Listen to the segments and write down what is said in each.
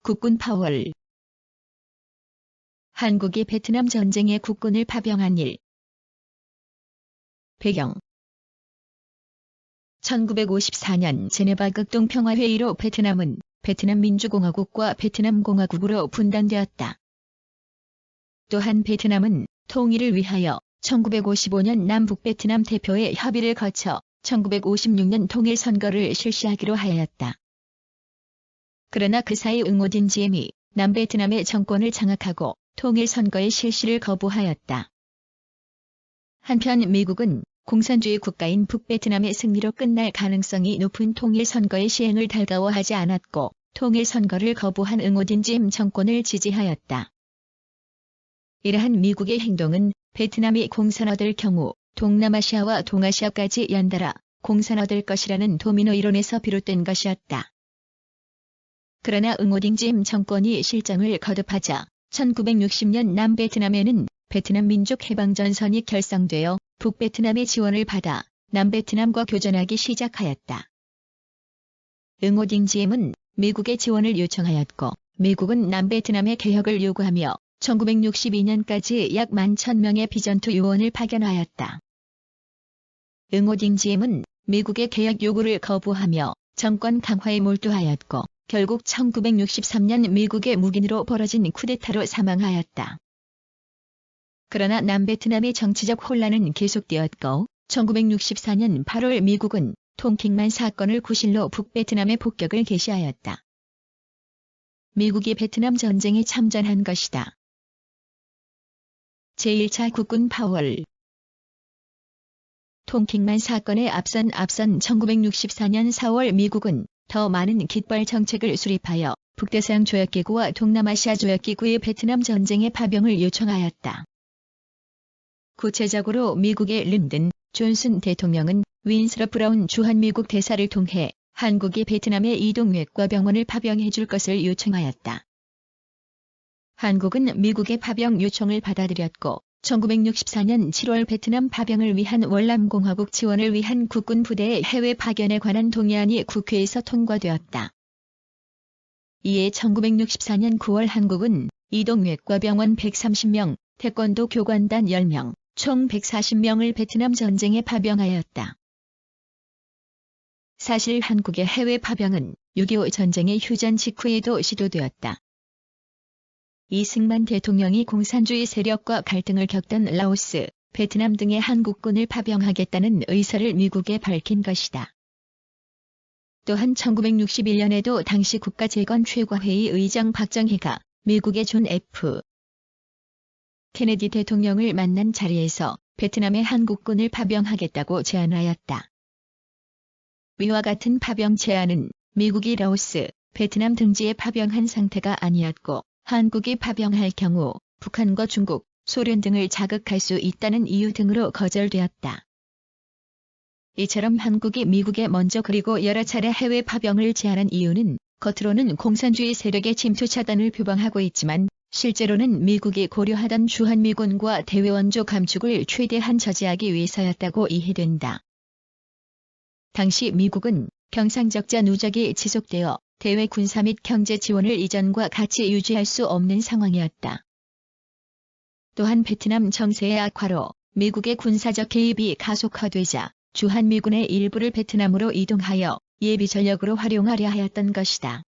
국군 파월. 한국이 베트남 전쟁에 국군을 파병한 일. 배경 1954년 제네바 극동평화회의로 베트남은 베트남 민주공화국과 베트남 공화국으로 분단되었다. 또한 베트남은 통일을 위하여 1955년 남북베트남 대표의 협의를 거쳐 1956년 통일선거를 실시하기로 하였다. 그러나 그 사이 응오딘지엠이 남베트남의 정권을 장악하고 통일선거의 실시를 거부하였다. 한편 미국은 공산주의 국가인 북베트남의 승리로 끝날 가능성이 높은 통일선거의 시행을 달가워하지 않았고 통일선거를 거부한 응오딘지엠 정권을 지지하였다. 이러한 미국의 행동은 베트남이 공산화될 경우 동남아시아와 동아시아까지 연달아 공산화될 것이라는 도미노 이론에서 비롯된 것이었다. 그러나 응오딘지엠 정권이 실정을 거듭하자 1960년 남베트남에는 베트남 민족해방전선이 결성되어 북베트남의 지원을 받아 남베트남과 교전하기 시작하였다. 응오딘지엠은 미국의 지원을 요청하였고 미국은 남베트남의 개혁을 요구하며 1962년까지 약 11,000명의 비전투 요원을 파견하였다. 응오딘지엠은 미국의 개혁 요구를 거부하며 정권 강화에 몰두하였고 결국 1963년 미국의 묵인으로 벌어진 쿠데타로 사망하였다. 그러나 남베트남의 정치적 혼란은 계속되었고 1964년 8월 미국은 통킹만 사건을 구실로 북베트남의 폭격을 개시하였다. 미국이 베트남 전쟁에 참전한 것이다. 제1차 국군 파월. 통킹만 사건에 앞선 1964년 4월 미국은 더 많은 깃발 정책을 수립하여 북대서양 조약기구와 동남아시아 조약기구의 베트남 전쟁에 파병을 요청하였다. 구체적으로 미국의 린든 존슨 대통령은 윈스러 브라운 주한미국 대사를 통해 한국이 베트남에 이동외과 병원을 파병해 줄 것을 요청하였다. 한국은 미국의 파병 요청을 받아들였고 1964년 7월 베트남 파병을 위한 월남공화국 지원을 위한 국군 부대의 해외 파견에 관한 동의안이 국회에서 통과되었다. 이에 1964년 9월 한국은 이동외과 병원 130명, 태권도 교관단 10명, 총 140명을 베트남 전쟁에 파병하였다. 사실 한국의 해외 파병은 6.25 전쟁의 휴전 직후에도 시도되었다. 이승만 대통령이 공산주의 세력과 갈등을 겪던 라오스, 베트남 등의 한국군을 파병하겠다는 의사를 미국에 밝힌 것이다. 또한 1961년에도 당시 국가재건최고회의 의장 박정희가 미국의 존 F. 케네디 대통령을 만난 자리에서 베트남에 한국군을 파병하겠다고 제안하였다. 위와 같은 파병 제안은 미국이 라오스, 베트남 등지에 파병한 상태가 아니었고 한국이 파병할 경우 북한과 중국, 소련 등을 자극할 수 있다는 이유 등으로 거절되었다. 이처럼 한국이 미국에 먼저 그리고 여러 차례 해외 파병을 제안한 이유는 겉으로는 공산주의 세력의 침투 차단을 표방하고 있지만 실제로는 미국이 고려하던 주한미군과 대외원조 감축을 최대한 저지하기 위해서였다고 이해된다. 당시 미국은 경상적자 누적이 지속되어 대외 군사 및 경제 지원을 이전과 같이 유지할 수 없는 상황이었다. 또한 베트남 정세의 악화로 미국의 군사적 개입이 가속화되자 주한미군의 일부를 베트남으로 이동하여 예비 전력으로 활용하려 하였던 것이다.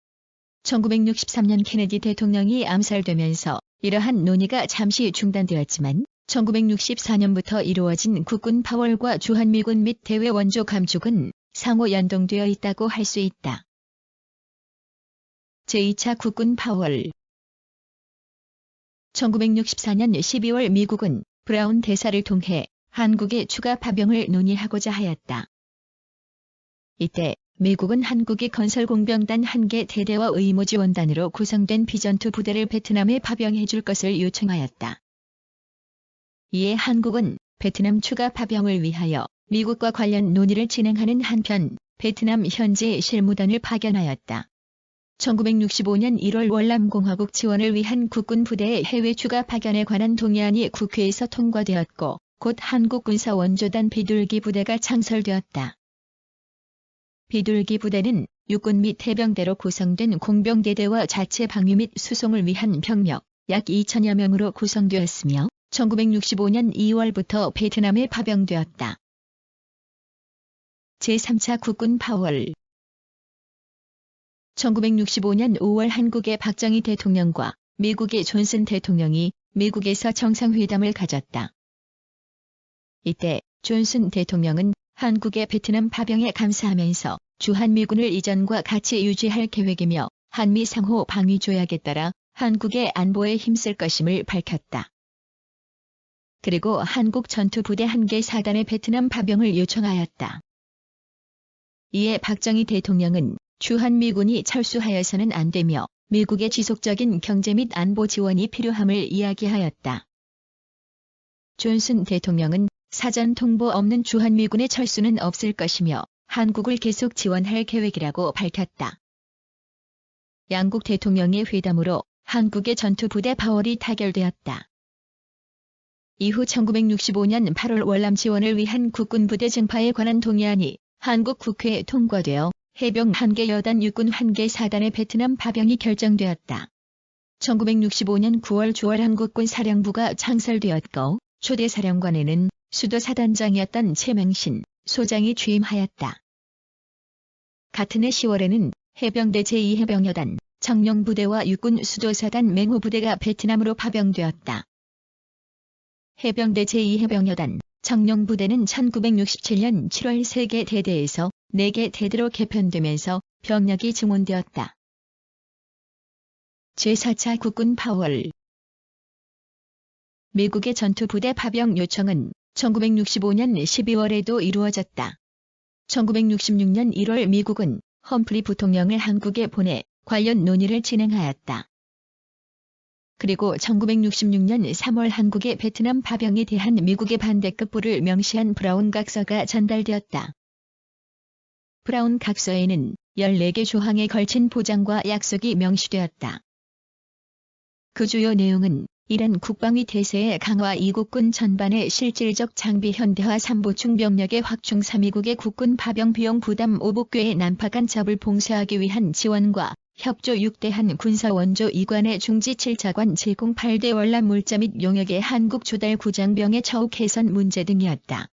1963년 케네디 대통령이 암살되면서 이러한 논의가 잠시 중단되었지만 1964년부터 이루어진 국군 파월과 주한미군 및 대외 원조 감축은 상호 연동되어 있다고 할 수 있다. 제2차 국군 파월. 1964년 12월 미국은 브라운 대사를 통해 한국의 추가 파병을 논의하고자 하였다. 이때 미국은 한국이 건설공병단 1개 대대와 의무지원단으로 구성된 비전투 부대를 베트남에 파병해 줄 것을 요청하였다. 이에 한국은 베트남 추가 파병을 위하여 미국과 관련 논의를 진행하는 한편 베트남 현지의 실무단을 파견하였다. 1965년 1월 월남공화국 지원을 위한 국군 부대의 해외 추가 파견에 관한 동의안이 국회에서 통과되었고 곧 한국군사원조단 비둘기 부대가 창설되었다. 비둘기 부대는 육군 및 해병대로 구성된 공병대대와 자체 방위 및 수송을 위한 병력 약 2천여 명으로 구성되었으며 1965년 2월부터 베트남에 파병되었다. 제3차 국군 파월 1965년 5월 한국의 박정희 대통령과 미국의 존슨 대통령이 미국에서 정상회담을 가졌다. 이때 존슨 대통령은 한국의 베트남 파병에 감사하면서 주한미군을 이전과 같이 유지할 계획이며 한미 상호 방위 조약에 따라 한국의 안보에 힘쓸 것임을 밝혔다. 그리고 한국 전투부대 1개 사단의 베트남 파병을 요청하였다. 이에 박정희 대통령은 주한미군이 철수하여서는 안 되며 미국의 지속적인 경제 및 안보 지원이 필요함을 이야기하였다. 존슨 대통령은 사전 통보 없는 주한미군의 철수는 없을 것이며 한국을 계속 지원할 계획이라고 밝혔다. 양국 대통령의 회담으로 한국의 전투부대 파월이 타결되었다. 이후 1965년 8월 월남 지원을 위한 국군부대 증파에 관한 동의안이 한국 국회에 통과되어 해병 1개 여단 육군 1개 사단의 베트남 파병이 결정되었다. 1965년 9월 주월 한국군 사령부가 창설되었고 초대 사령관에는 수도사단장이었던 최명신 소장이 취임하였다. 같은 해 10월에는 해병대 제2해병여단 청룡부대와 육군 수도사단 맹호부대가 베트남으로 파병되었다. 해병대 제2해병여단 청룡부대는 1967년 7월 3개 대대에서 4개 대대로 개편되면서 병력이 증원되었다. 제4차 국군 파월 미국의 전투부대 파병 요청은 1965년 12월에도 이루어졌다. 1966년 1월 미국은 험프리 부통령을 한국에 보내 관련 논의를 진행하였다. 그리고 1966년 3월 한국의 베트남 파병에 대한 미국의 반대급부를 명시한 브라운 각서가 전달되었다. 브라운 각서에는 14개 조항에 걸친 보장과 약속이 명시되었다. 그 주요 내용은 이란 국방위 태세의 강화, 이국군 전반의 실질적 장비 현대화, 3보충 병력의 확충, 3위국의 국군 파병 비용 부담, 오복교의 난파 간첩을 봉쇄하기 위한 지원과 협조, 6대한 군사원조 이관의 중지, 7차관 제공, 8대 월남 물자 및 용역의 한국 조달 구장병의 처우 개선 문제 등이었다.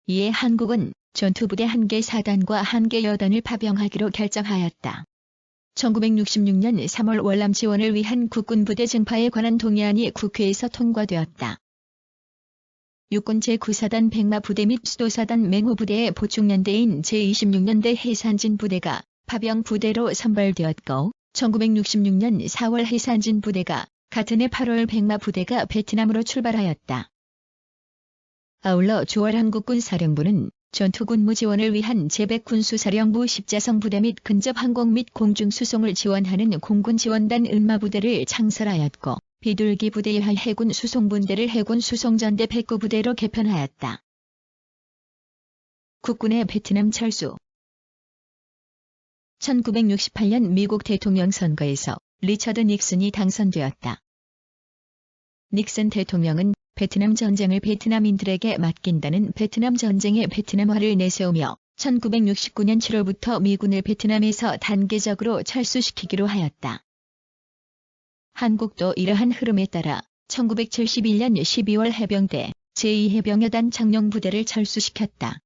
이에 한국은 전투부대 1개 사단과 1개 여단을 파병하기로 결정하였다. 1966년 3월 월남 지원을 위한 국군부대 증파에 관한 동의안이 국회에서 통과되었다. 육군 제9사단 백마부대 및 수도사단 맹호부대의 보충연대인 제26년대 해산진부대가 파병부대로 선발되었고 1966년 4월 해산진부대가 같은 해 8월 백마부대가 베트남으로 출발하였다. 아울러 9월 한국군 사령부는 전투군무 지원을 위한 제100군수사령부 십자성부대 및 근접 항공 및 공중수송을 지원하는 공군지원단 은마부대를 창설하였고 비둘기 부대 1할 해군 수송분대를 해군 수송전대 109부대로 개편하였다. 국군의 베트남 철수 1968년 미국 대통령 선거에서 리처드 닉슨이 당선되었다. 닉슨 대통령은 베트남 전쟁을 베트남인들에게 맡긴다는 베트남 전쟁의 베트남화를 내세우며 1969년 7월부터 미군을 베트남에서 단계적으로 철수시키기로 하였다. 한국도 이러한 흐름에 따라 1971년 12월 해병대 제2해병여단 청룡부대를 철수시켰다.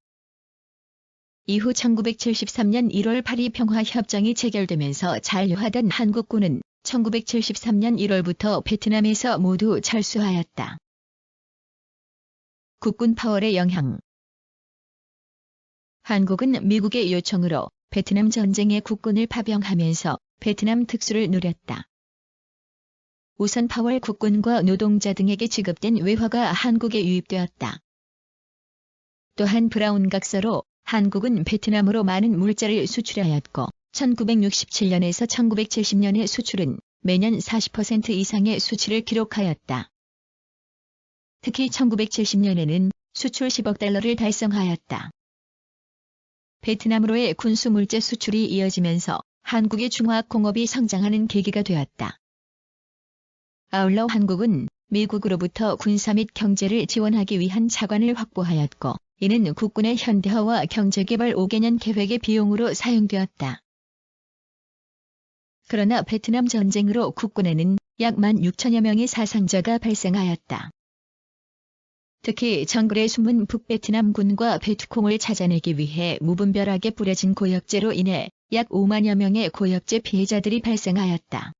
이후 1973년 1월 파리 평화협정이 체결되면서 잔류하던 한국군은 1973년 1월부터 베트남에서 모두 철수하였다. 국군 파월의 영향 한국은 미국의 요청으로 베트남 전쟁에 국군을 파병하면서 베트남 특수를 누렸다. 우선 파월 국군과 노동자 등에게 지급된 외화가 한국에 유입되었다. 또한 브라운 각서로 한국은 베트남으로 많은 물자를 수출하였고 1967년에서 1970년의 수출은 매년 40% 이상의 수치를 기록하였다. 특히 1970년에는 수출 10억 달러를 달성하였다. 베트남으로의 군수 물자 수출이 이어지면서 한국의 중화공업이 성장하는 계기가 되었다. 아울러 한국은 미국으로부터 군사 및 경제를 지원하기 위한 자관을 확보하였고 이는 국군의 현대화와 경제개발 5개년 계획의 비용으로 사용되었다. 그러나 베트남 전쟁으로 국군에는 약 16,000여 명의 사상자가 발생하였다. 특히 정글에 숨은 북베트남군과 베트콩을 찾아내기 위해 무분별하게 뿌려진 고역제로 인해 약 5만여 명의 고역제 피해자들이 발생하였다.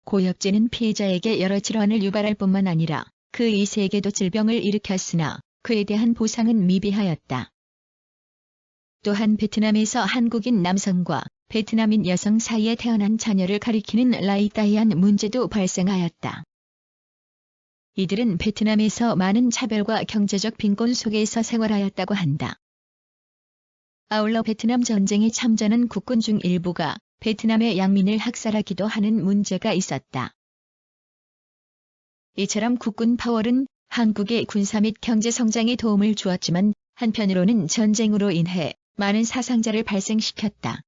고역제는 피해자에게 여러 질환을 유발할 뿐만 아니라 그 이세에게도 질병을 일으켰으나 그에 대한 보상은 미비하였다. 또한 베트남에서 한국인 남성과 베트남인 여성 사이에 태어난 자녀를 가리키는 라이따이안 문제도 발생하였다. 이들은 베트남에서 많은 차별과 경제적 빈곤 속에서 생활하였다고 한다. 아울러 베트남 전쟁에 참전한 국군 중 일부가 베트남의 양민을 학살하기도 하는 문제가 있었다. 이처럼 국군 파월은 한국의 군사 및 경제 성장에 도움을 주었지만 한편으로는 전쟁으로 인해 많은 사상자를 발생시켰다.